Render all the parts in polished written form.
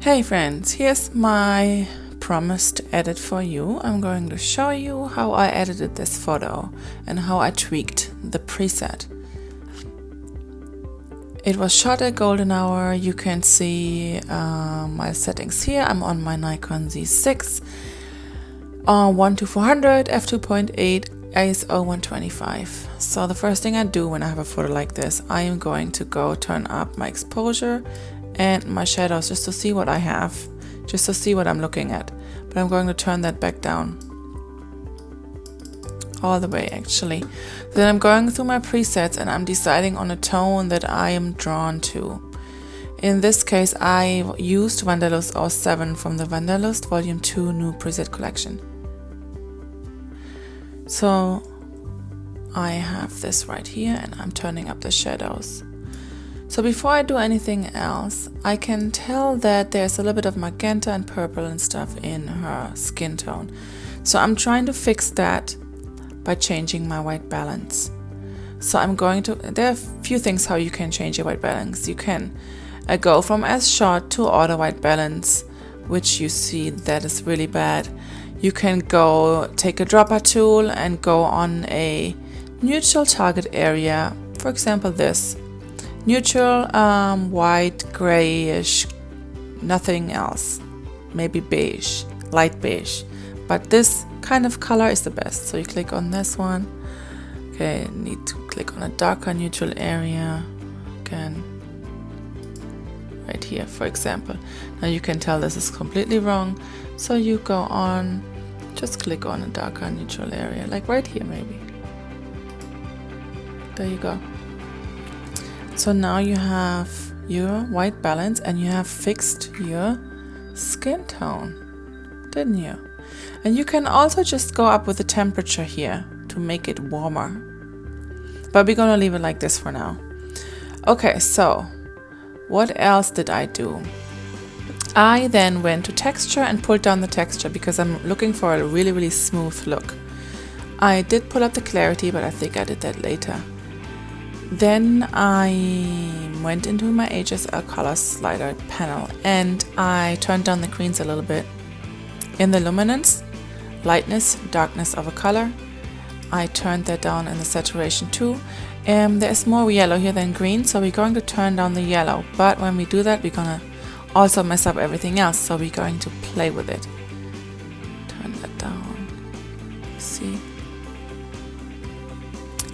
Hey friends, here's my promised edit for you. I'm going to show you how I edited this photo and how I tweaked the preset. It was shot at golden hour. You can see my settings here. I'm on my Nikon Z6, 1:400, f2.8, ISO 125. So the first thing I do when I have a photo like this, I am going to go turn up my exposure and my shadows just to see what I have, just to see what I'm looking at. But I'm going to turn that back down all the way actually. Then I'm going through my presets and I'm deciding on a tone that I am drawn to. In this case I used Wanderlust 07 from the Wanderlust Volume 2 new preset collection. So I have this right here and I'm turning up the shadows. So before I do anything else, I can tell that there's a little bit of magenta and purple and stuff in her skin tone. So I'm trying to fix that by changing my white balance. So I'm going to, there are a few things how you can change your white balance. You can go from as shot to auto white balance, which you see that is really bad. You can go take a dropper tool and go on a neutral target area, for example this. Neutral, white, grayish, nothing else. Maybe beige, light beige. But this kind of color is the best. So you click on this one. Okay, need to click on a darker neutral area. Again, right here, for example. Now you can tell this is completely wrong. So you go on, just click on a darker neutral area, like right here maybe. There you go. So now you have your white balance and you have fixed your skin tone, didn't you? And you can also just go up with the temperature here to make it warmer. But we're gonna leave it like this for now. Okay, so what else did I do? I then went to texture and pulled down the texture because I'm looking for a really, really smooth look. I did pull up the clarity, but I think I did that later. Then I went into my HSL color slider panel and I turned down the greens a little bit. In the luminance, lightness, darkness of a color, I turned that down in the saturation too. There's more yellow here than green, so we're going to turn down the yellow. But when we do that, we're gonna also mess up everything else, so we're going to play with it. Turn that down. See?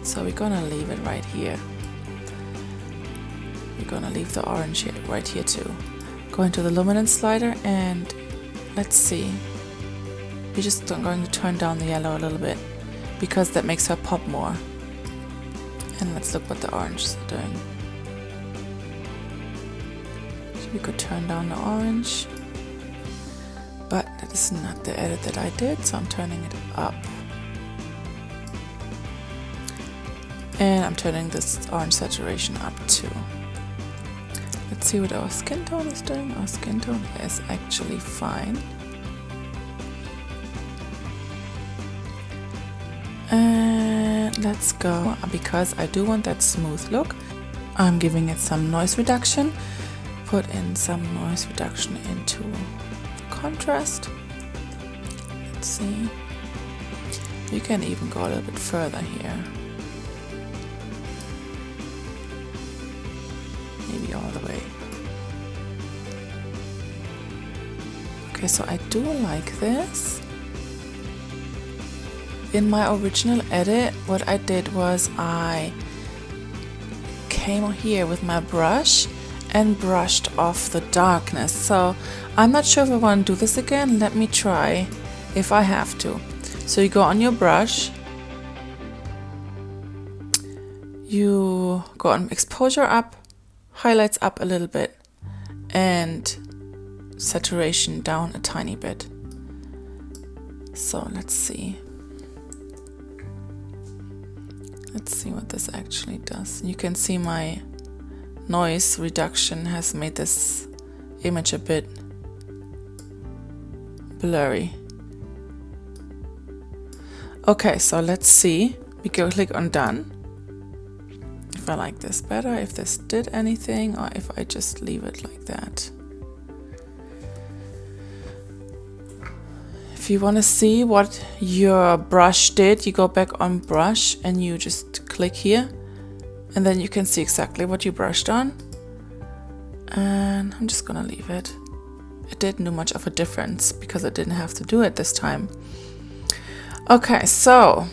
So we're gonna leave it right here. We're gonna leave the orange here, right here too. Go into the luminance slider and let's see. We're just going to turn down the yellow a little bit because that makes her pop more. And let's look what the orange is doing. So we could turn down the orange, but that is not the edit that I did, so I'm turning it up. And I'm turning this orange saturation up too. Let's see what our skin tone is doing. Our skin tone is actually fine. And let's go, because I do want that smooth look. I'm giving it some noise reduction. Put in some noise reduction into contrast. Let's see. You can even go a little bit further here. Maybe all the way. Okay, so I do like this. In my original edit, what I did was I came here with my brush and brushed off the darkness. So I'm not sure if I want to do this again. Let me try if I have to. So you go on your brush, you go on exposure up, highlights up a little bit, and saturation down a tiny bit. So let's see. Let's see what this actually does. You can see my noise reduction has made this image a bit blurry. Okay, so let's see. We go click on done. If I like this better, if this did anything, or if I just leave it like that. If you want to see what your brush did, you go back on brush and you just click here, and then you can see exactly what you brushed on. And I'm just gonna leave it. It didn't do much of a difference because I didn't have to do it this time. Okay, so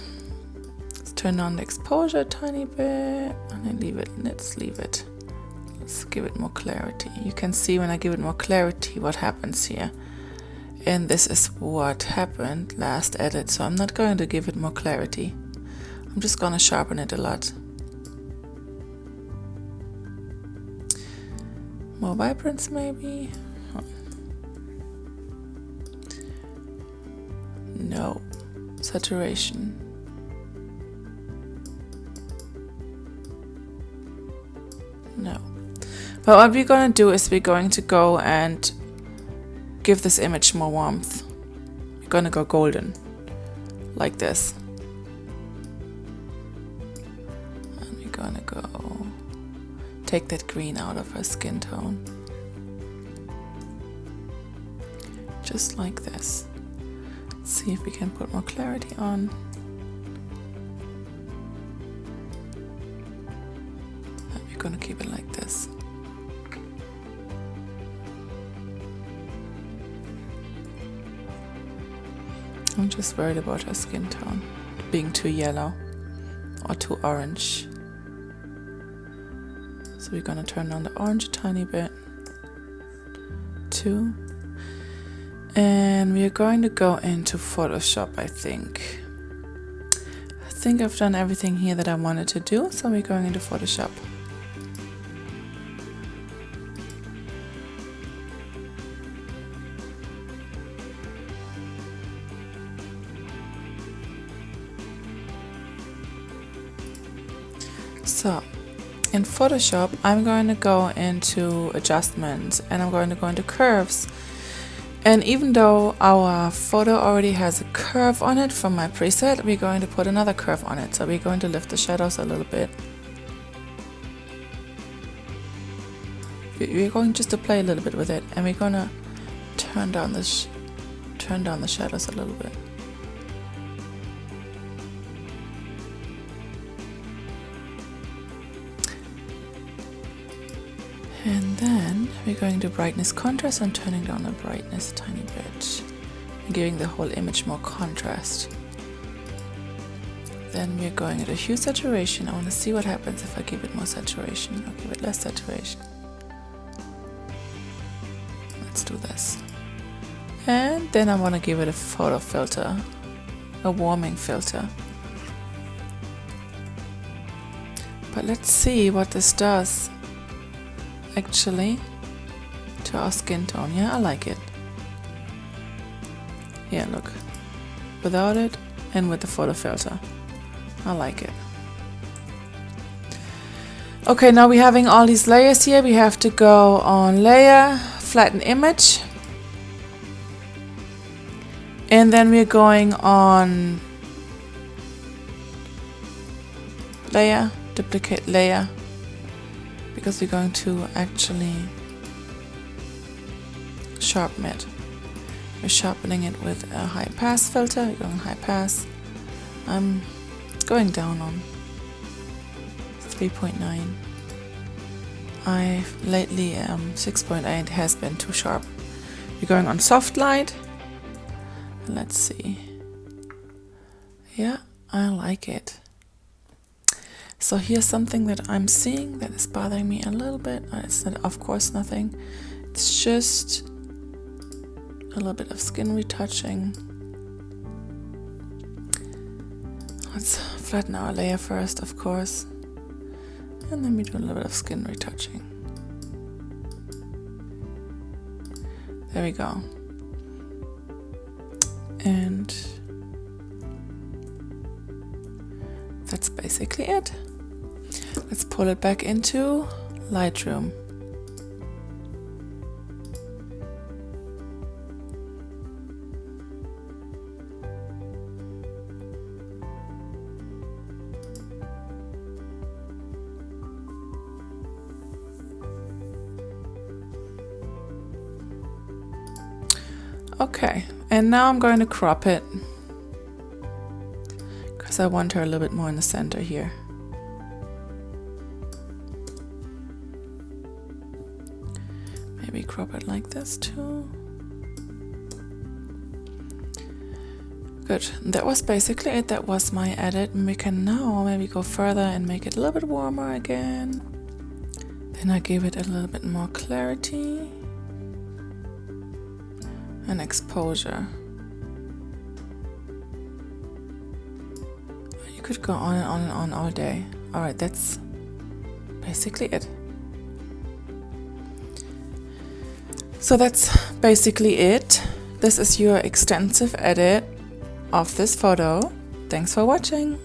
let's turn on the exposure a tiny bit and then leave it. Let's leave it. Let's give it more clarity. You can see when I give it more clarity what happens here. And this is what happened last edit, so I'm not going to give it more clarity. I'm just gonna sharpen it a lot. More vibrance maybe? No. Saturation. No. But what we're going to do is we're going to go and give this image more warmth. We're going to go golden, like this. And we're going to go take that green out of her skin tone. Just like this. Let's see if we can put more clarity on. And we're going to keep it like this. I'm just worried about her skin tone being too yellow or too orange. So we're gonna turn on the orange a tiny bit, too. And we are going to go into Photoshop, I think. I think I've done everything here that I wanted to do, so we're going into Photoshop. So, in Photoshop, I'm going to go into adjustments and I'm going to go into curves. And even though our photo already has a curve on it from my preset, we're going to put another curve on it. So we're going to lift the shadows a little bit. We're going just to play a little bit with it, and we're going to turn down the shadows a little bit. And then we're going to brightness contrast and turning down the brightness a tiny bit and giving the whole image more contrast. Then we're going into hue saturation. I want to see what happens if I give it more saturation. I'll give it less saturation. Let's do this. And then I want to give it a photo filter, a warming filter. But let's see what this does actually to our skin tone. Yeah, I like it. Yeah, look. Without it and with the photo filter. I like it. Okay, now we're having all these layers here. We have to go on layer, flatten image. And then we're going on layer, duplicate layer. Because we're going to actually sharpen it. We're sharpening it with a high pass filter. We're going high pass. I'm going down on 3.9. Lately 6.8 has been too sharp. We're going on soft light. Let's see. Yeah, I like it. So here's something that I'm seeing that is bothering me a little bit. It's not, of course, nothing. It's just a little bit of skin retouching. Let's flatten our layer first, of course. And then we do a little bit of skin retouching. There we go. And that's basically it. Let's pull it back into Lightroom. Okay, And now I'm going to crop it because I want her a little bit more in the center here. Maybe crop it like this too. Good, that was basically it. That was my edit. And we can now maybe go further and make it a little bit warmer again. Then I give it a little bit more clarity and exposure. You could go on and on and on all day. Alright, that's basically it. So that's basically it. This is your extensive edit of this photo. Thanks for watching.